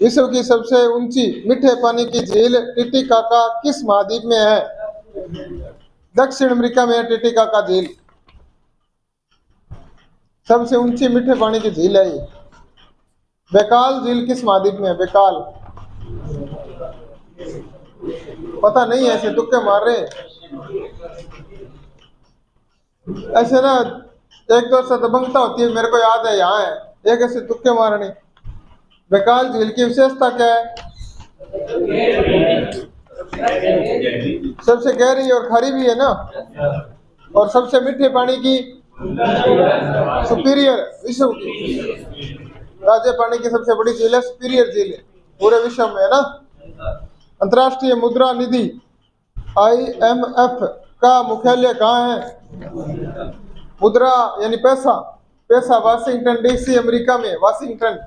विश्व की सबसे ऊंची मीठे पानी की झील टिटिकाका किस महाद्वीप में है? दक्षिण अमेरिका में है टिटिकाका झील। सबसे ऊंची मीठे पानी की झील है ये। बैकाल झील किस महाद्वीप में है? बैकाल पता नहीं है, ऐसे तुक्के मार रहे ऐसे ना, एक दो से दबंगता होती है, मेरे को याद है यहाँ है, एक ऐसे तुक्के मारने। बैकाल झील की विशेषता क्या है? सबसे गहरी और खारी भी है ना, और सबसे मीठे पानी की सुपीरियर, विश्व की ताजे पानी की सबसे बड़ी झील है, सुपीरियर झील है पूरे विश्व में, है ना। अंतर्राष्ट्रीय मुद्रा निधि IMF का मुख्यालय कहाँ है? मुद्रा यानी पैसा, पैसा वाशिंगटन DC अमेरिका में, वाशिंगटन।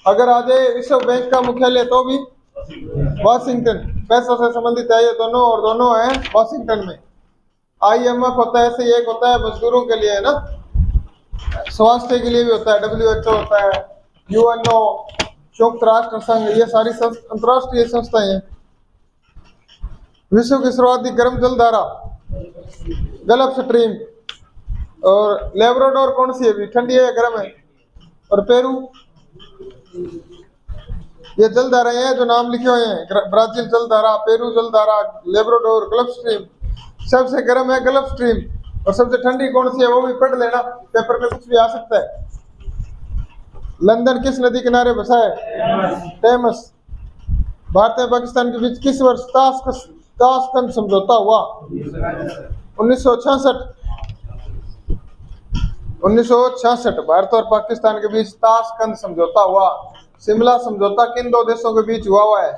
अगर आ जाए विश्व बैंक का मुख्यालय तो भी वाशिंगटन, पैसों से संबंधित है ये दोनों, और दोनों है वाशिंगटन में। IMF होता है ऐसे, एक होता है मजदूरों के लिए, है ना, स्वास्थ्य के लिए भी होता है, WHO होता है, UNO संयुक्त राष्ट्र संघ, ये सारी अंतर्राष्ट्रीय संस्थाएं हैं। विश्व की सर्वाधिक गर्म जलधारा गल्फ स्ट्रीम, और लेब्राडोर कौन सी है भी, ठंडी है या गर्म है? और पेरू, ये जलधाराएं हैं जो नाम लिखे हुए हैं, ब्राजील जलधारा, पेरू जलधारा, लेब्राडोर, गल्फ स्ट्रीम। सबसे गर्म है गल्फ स्ट्रीम, और सबसे ठंडी कौन सी है वो भी पढ़ लेना, पेपर में कुछ भी आ सकता है। लंदन किस नदी किनारे बसा है? टेमस। भारत और पाकिस्तान के बीच किस वर्ष ताशकंद समझौता हुआ? 1966। 1966 भारत और पाकिस्तान के बीच ताशकंद समझौता हुआ। शिमला समझौता किन दो देशों के बीच हुआ है?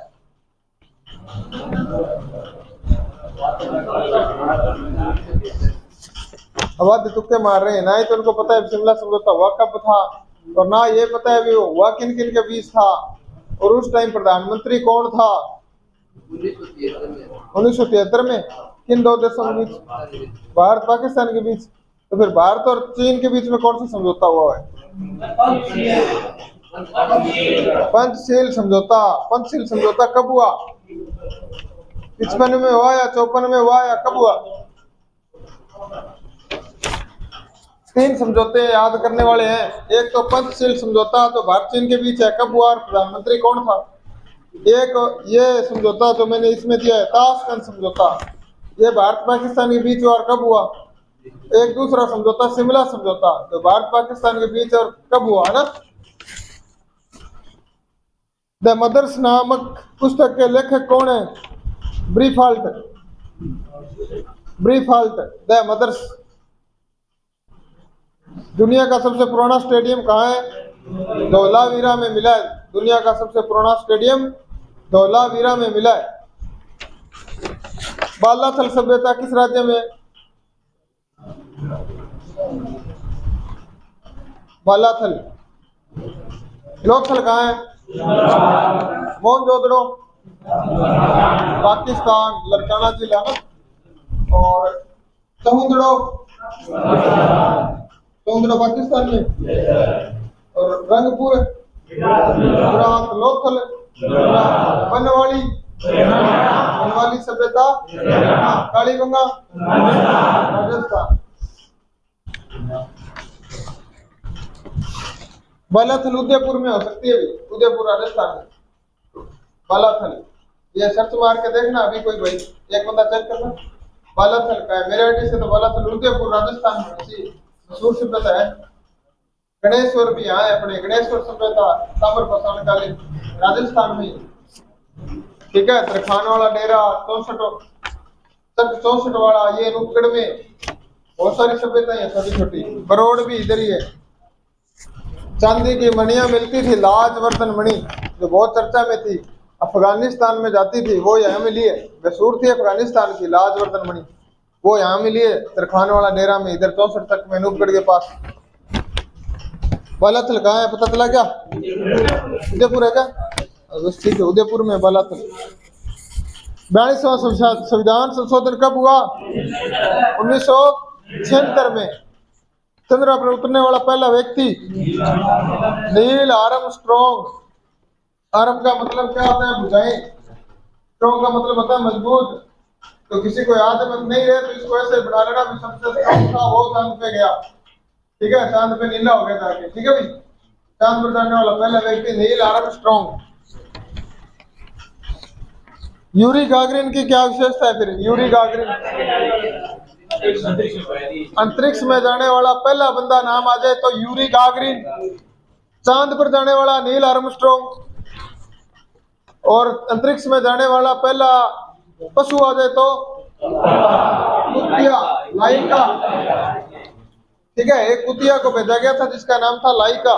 आवाज तुक्के मार रहे हैं, ना ही तो उनको पता है शिमला समझौता हुआ कब था, और ना ये पता है भी हुआ किन किन के बीच था, और उस टाइम प्रधानमंत्री कौन था? 1973 में। किन दो देशों के बीच? भारत पाकिस्तान के बीच। तो फिर भारत और चीन के बीच में कौन सा समझौता हुआ है? पंचशील समझौता। पंचशील समझौता कब हुआ? 55 में हुआ या 54 में हुआ, या कब हुआ? 3 समझौते याद करने वाले हैं। एक तो पंचशील समझौता जो भारत चीन के बीच है, कब हुआ और प्रधानमंत्री कौन था? एक ये समझौता जो मैंने इसमें दिया है, ताशकंद समझौता, ये भारत पाकिस्तान के बीच और कब हुआ? एक दूसरा समझौता शिमला समझौता, जो भारत पाकिस्तान के बीच और कब हुआ, है ना। द मदर्स नामक पुस्तक के लेखक कौन है? ब्रीफाल्ट। ब्रीफाल्ट, द मदर्स। दुनिया का सबसे पुराना स्टेडियम कहाँ है? धौलावीरा में मिला है। दुनिया का सबसे पुराना स्टेडियम धौलावीरा में मिला है। बालाथल सभ्यता किस राज्य में? बालाथल। लोकथल कहाँ है? मोहनजोदड़ो पाकिस्तान, लड़काना जिला ना। और समुद्रो पाकिस्तान में, और रंगपुर गुजरात। लोथल बनवाली सभ्यता कालीगंगा राजस्थान। बालाथल उदयपुर में हो सकती है, उदयपुर राजस्थान में। बालाथल ये सर्च मार के देखना, अभी कोई भाई एक बंदा चेक करना बालाथल का है। मेरे आईडी से तो बालाथल उदयपुर राजस्थान में ऐसी मशहूर सभ्यता है। गणेश्वर भी यहाँ है अपने, गणेश्वर सभ्यता ताम्र पाषाण कालीन राजस्थान में, ठीक है। तरखान वाला डेरा 64 वाला, ये रूपगढ़ में। बहुत सारी सभ्यता है छोटी छोटी। बरोड़ भी इधर ही है। चांदी की मणियां मिलती थी, लाजवर्धन मणि, जो बहुत चर्चा में थी, अफगानिस्तान में जाती थी, वो यहाँ मिली है। मशहूर थी अफगानिस्तान की लाजवर्धन मणि, वो यहाँ मिली है तरखान वाला डेरा में, इधर 64 तक में, नूपगढ़ के पास। बालाथल कहाँ है पता चला क्या? उदयपुर है क्या? बस ठीक है, उदयपुर में बालाथल। 42वां संविधान संशोधन कब हुआ? 1976 में। चंद्रमा पर उतरने वाला पहला व्यक्ति नील आर्मस्ट्रॉन्ग। आरम का मतलब क्या होता है? भुजाएं। स्ट्रॉन्ग का मतलब होता है मजबूत। तो किसी को याद नहीं रहे तो इसको ऐसे बना लेना भी सबसे स्ट्रॉन्ग था वो चांद पे गया। ठीक है, चांद पे नीला हो गया जाके। ठीक है भाई, चांद पर जाने वाला पहला व्यक्ति नील आरम स्ट्रॉन्ग। यूरी गागरिन की क्या विशेषता है फिर? यूरी गागरिन अंतरिक्ष में जाने वाला पहला बंदा नाम आ जाए तो यूरी गागरिन। चांद पर जाने वाला नील आर्मस्ट्रॉन्ग। और अंतरिक्ष में जाने वाला पहला पशु आ जाए तो कुतिया, लाइका। ठीक है, एक कुतिया को भेजा गया था जिसका नाम था लाइका।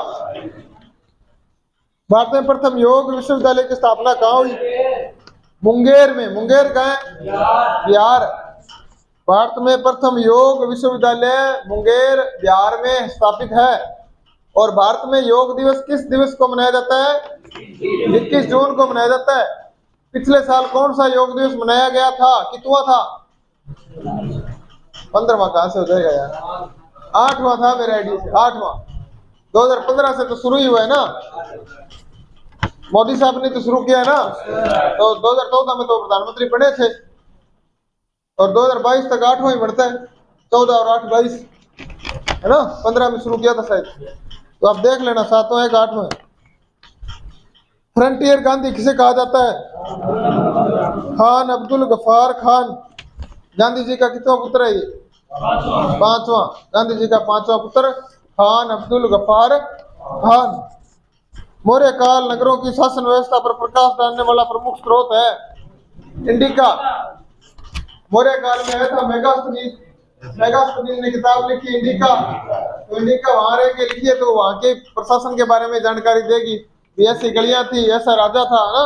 भारत में प्रथम योग विश्वविद्यालय की स्थापना कहाँ हुई? मुंगेर में। मुंगेर कहाँ है? बिहार। भारत में प्रथम योग विश्वविद्यालय मुंगेर बिहार में स्थापित है। और भारत में योग दिवस किस दिवस को मनाया जाता है? 21 जून को मनाया जाता है। पिछले साल कौन सा योग दिवस मनाया गया था? कितवां था? 15वां कहां से हो जाएगा यार? 8वां था मेरे आईडी से, 8वां। 2015 से तो शुरू ही हुआ है ना, मोदी साहब ने तो शुरू किया है ना। तो 2014 में तो प्रधानमंत्री बने थे और 2022 तक 8वां ही बढ़ता है। 14 और 8 22 है ना। 15 में शुरू किया था शायद, तो आप देख लेना 7वां है कि 8वां है। फ्रंटियर गांधी किसे कहा जाता है? खान अब्दुल गफ्फार खान। गांधी जी का कितना पुत्र है ये? 5वां। गांधी जी का 5वां पुत्र खान अब्दुल गफ्फार खान। मौर्य काल नगरों की शासन व्यवस्था पर प्रकाश डालने वाला प्रमुख स्रोत है इंडिका। मौर्य काल में आया था मेगास्थनीज ने किताब लिखी इंडिका। तो इंडिका वहां रह के लिखी है तो वहां के प्रशासन के बारे में जानकारी देगी। ऐसी गलियां थी, ऐसा राजा था ना।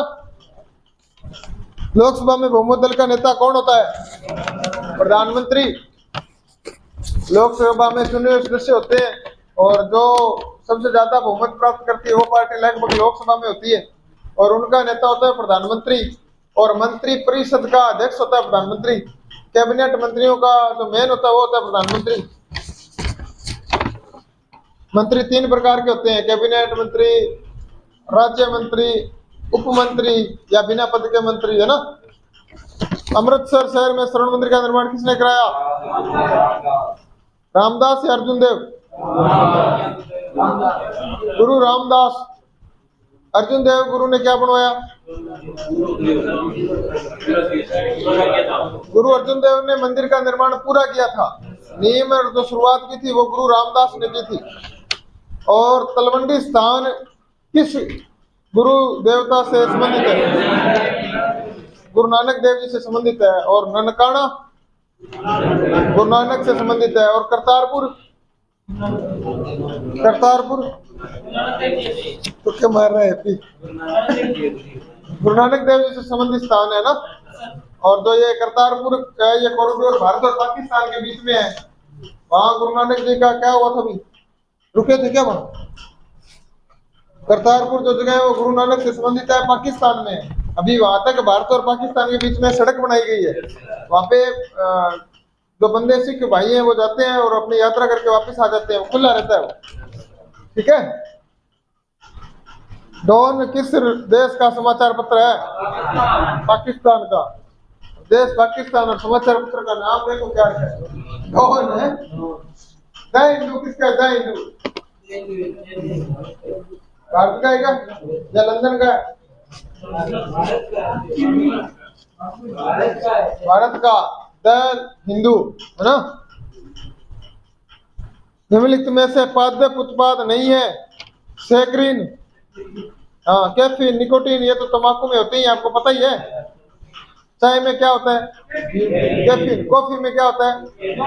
लोकसभा में बहुमत दल का नेता कौन होता है? प्रधानमंत्री। लोकसभा में चुने हुए सदस्य होते हैं और जो सबसे ज्यादा बहुमत प्राप्त करती है वो पार्टी लगभग लोकसभा में होती है और उनका नेता होता है प्रधानमंत्री। और मंत्री परिषद का अध्यक्ष होता है प्रधानमंत्री। कैबिनेट मंत्रियों का जो मेन होता है वो होता है प्रधानमंत्री। मंत्री 3 प्रकार के होते हैं, कैबिनेट मंत्री, राज्य मंत्री, उप मंत्री या बिना पद के मंत्री, है ना। अमृतसर शहर में स्वर्ण मंदिर का निर्माण किसने कराया? रामदास या अर्जुन देव? गुरु रामदास। अर्जुन देव गुरु ने क्या बनवाया? गुरु अर्जुन देव ने मंदिर का निर्माण पूरा किया था। नींव और जो शुरुआत की थी वो गुरु रामदास ने की थी। और तलवंडी स्थान किस गुरु देवता से संबंधित है? गुरु नानक देव जी से संबंधित है। और ननकाना गुरु नानक से संबंधित है। और करतारपुर तो क्या मार रहा है? गुरु नानक देव जी से संबंधित स्थान है ना। और जो ये करतारपुर ये कॉरिडोर भारत और पाकिस्तान के बीच में है, वहां गुरु नानक जी का क्या हुआ था? अभी रुके थे क्या वहां? करतारपुर जो जगह है वो गुरु नानक से संबंधित है, पाकिस्तान में। अभी वहां तक भारत और पाकिस्तान के बीच में सड़क बनाई गई है। वहां पे जो बंदे सिख भाई हैं वो जाते हैं और अपनी यात्रा करके वापस आ जाते हैं, वो खुला रहता है वो। ठीक है। डॉन किस देश का समाचार पत्र है? पाकिस्तान का। देश पाकिस्तान और समाचार पत्र का नाम देखो क्या है? डॉन है। द हिंदू किसका है? द हिंदू भारत का है क्या या लंदन का है? भारत का द हिंदू, है ना। निम्नलिखित में से पादप उत्पाद नहीं है? सैकरीन, हाँ, कैफीन, निकोटीन, ये तो तंबाकू में होते ही, आपको पता ही है। चाय में क्या होता है? कैफीन। कॉफी में क्या होता है?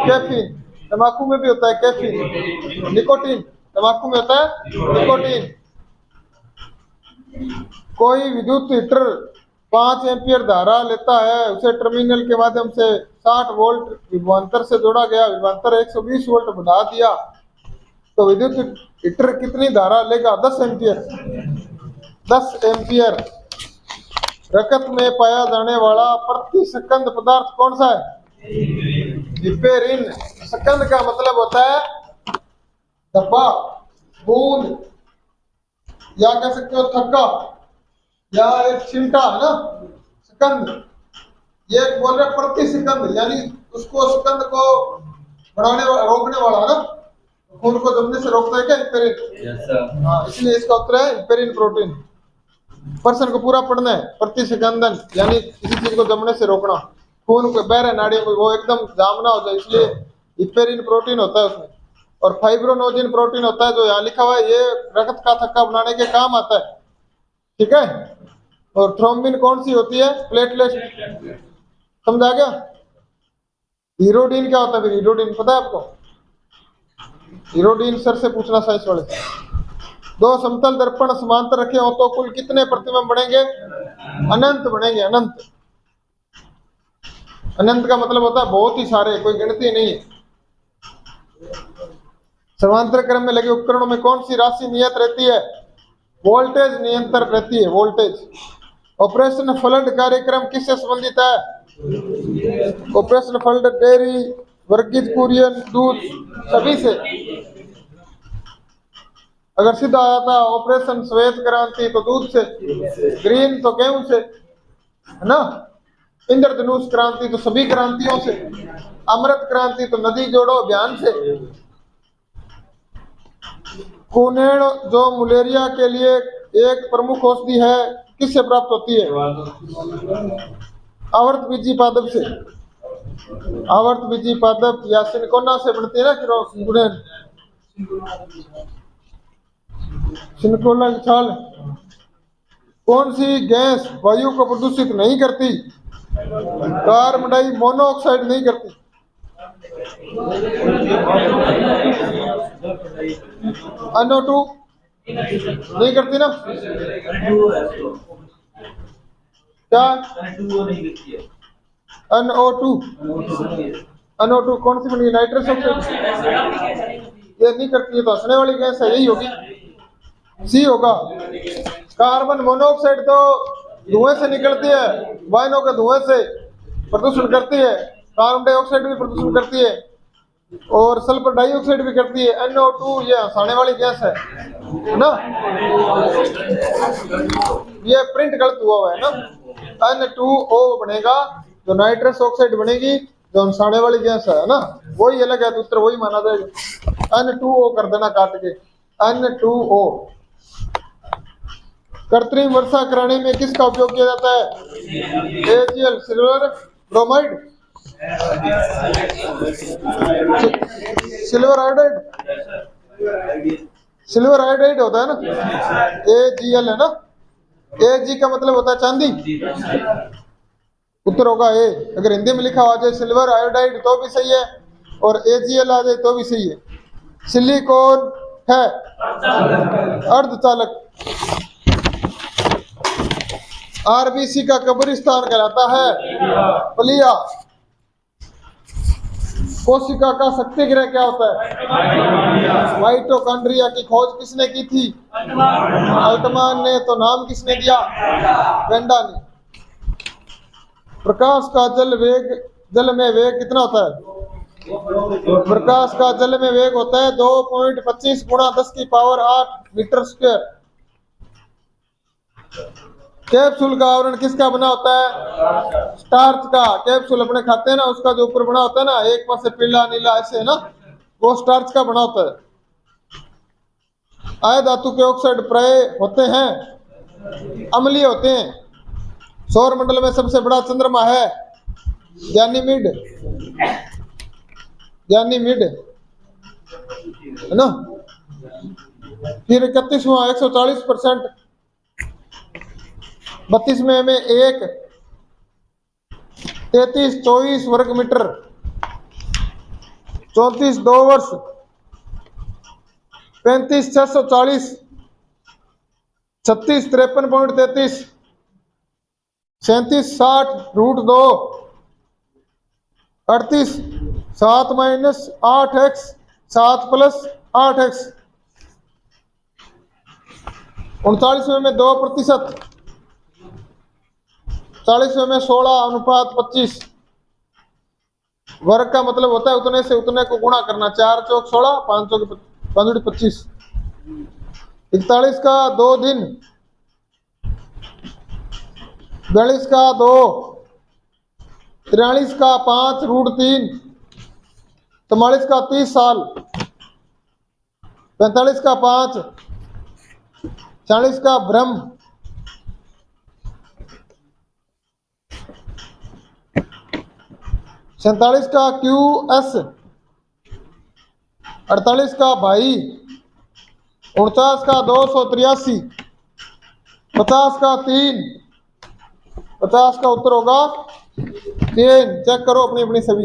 कैफीन। तंबाकू में भी होता है कैफीन। निकोटीन तंबाकू में होता है निकोटीन। कोई विद्युत हीटर 5 एम्पियर धारा लेता है, उसे टर्मिनल के माध्यम से 60 वोल्ट विभवांतर से जोड़ा गया, विभवांतर 120 वोल्ट बढ़ा दिया तो विद्युत हीटर कितनी धारा लेगा? 10 एम्पियर। 10 एम्पियर। रकत में पाया जाने वाला प्रति सेकंड पदार्थ कौन सा है? हिपेरिन। सेकंड का मतलब होता है धब्बा, बूंद, या कह सकते हो थक्का। या एक चिमटा है ना, सिकंद, ये बोल रहे प्रति सिकंद, यानी उसको सिकंद को बढ़ाने वाला, रोकने वाला है ना, खून को जमने से रोकता है क्या हिपेरिन? Yes sir. हाँ, इसलिए इसका उत्तर है हिपेरिन प्रोटीन। पर्सन को पूरा पढ़ना है, प्रति सिकंदन यानी किसी चीज को जमने से रोकना, खून को बह रहे नाड़ियों में वो एकदम जाम ना हो जाए, इसलिए हिपेरिन प्रोटीन होता है उसमें। और फाइब्रोनोजिन प्रोटीन होता है जो यहाँ लिखा हुआ है, ये रक्त का थक्का बनाने के काम आता है, ठीक है। और थ्रोम्बिन कौन सी होती है? प्लेटलेट। समझा गया? हीरोडीन क्या होता है फिर? हीरोडीन पता है आपको? हीरोडीन सर से पूछना साइंस वाले। दो समतल दर्पण समांतर रखे हो तो कुल कितने प्रतिबिंब बनेंगे? अनंत बनेंगे, अनंत। अनंत का मतलब होता है बहुत ही सारे, कोई गिनती नहीं है। समांतर क्रम में लगे उपकरणों में कौन सी राशि नियत रहती है? वोल्टेज नियंत्रण रहती है, वोल्टेज। ऑपरेशन फ्लड कार्यक्रम किससे संबंधित है? Operation flood dairy, Varghese Kurien, दूध, सभी से। अगर सीधा आता ऑपरेशन श्वेत क्रांति तो दूध से, ग्रीन तो गेहूं से, है ना। इंद्रधनुष क्रांति तो सभी क्रांतियों से, अमृत क्रांति तो नदी जोड़ो अभियान से। कुनेण जो मलेरिया के लिए एक प्रमुख औषधि है, किससे प्राप्त होती है? आवर्त बीजी पादप से। आवर्त बीजी पादप या सिनकोना से बनती है ना कुनेण, सिनकोना की छाल। कौन सी गैस वायु को प्रदूषित नहीं करती? कार्बन मोनोऑक्साइड नहीं करती। NO2 नहीं करती ना? क्या? NO2 कौन सी बनी? Nitrous oxide. ये नहीं करती है तो हंसने वाली गैस है, यही होगी, सी होगा। कार्बन मोनोऑक्साइड तो धुएं से निकलती है, वाहनों के धुएं से प्रदूषण करती है। कार्बन डाइऑक्साइड भी प्रदूषण करती है और सल्फर डाइऑक्साइड भी करती है। NO2 ये हंसाने वाली गैस है ना। ये प्रिंट गलत हुआ है ना, N2O बनेगा, जो नाइट्रस ऑक्साइड बनेगी जो हंसाने वाली गैस है ना, वही अलग है, दूसरा वही माना जाएगा। N2O कर देना काट के, N2O। कृत्रिम वर्षा कराने में किसका उपयोग किया जाता है? AgL, silver bromide, silver iodide, silver iodide होता है ना, AgL है ना। Ag का मतलब होता है चांदी, उत्तर होगा ए। अगर हिंदी में लिखा आ जाए सिल्वर आयोडाइड तो भी सही है, और AgL आ जाए तो भी सही है। सिलिकॉन है अर्धचालक। RBC का कब्रिस्तान कहलाता है पलिया। कोशिका का शक्ति गृह क्या होता है? माइटोकॉन्ड्रिया की खोज किसने की थी? अल्टमान ने। तो नाम किसने दिया? वेंडा ने। प्रकाश का जल में वेग कितना होता है? प्रकाश का जल में वेग होता है 2.25 गुणा 10 की पावर 8 मीटर स्क्वायर। कैप्सूल का आवरण किसका बना होता है? स्टार्च का। कैप्सूल अपने खाते हैं ना, उसका जो ऊपर बना होता है ना, एक पास से पीला नीला ऐसे है ना, वो स्टार्च का बना होता है। आय धातु के ऑक्साइड प्राय होते हैं अम्लीय होते हैं। सौर मंडल में सबसे बड़ा चंद्रमा है गैनीमीड, गैनीमीड है ना। फिर 31वां 140%, 32वें में 1, 33 24 वर्ग मीटर, 34 2 वर्ष, 35 640, 36 53.33, 37 60 √2, 38 7 - 8x 7 + 8x, 39वें में 2%, 40वें में 16:25। वर्ग का मतलब होता है उतने से उतने को गुणा करना, 4 चौक 16, 5 चौक 5 × 25। 41 का 2 दिन, 42 का 2, 43 का 5 रूट 3, 44 का 30 साल, 45 का 5, 40 का ब्रह्म, 47 का QS, 48 का भाई, 49 का 283, 50 का 3, 50 का उत्तर होगा 3। चेक करो अपनी अपनी सभी।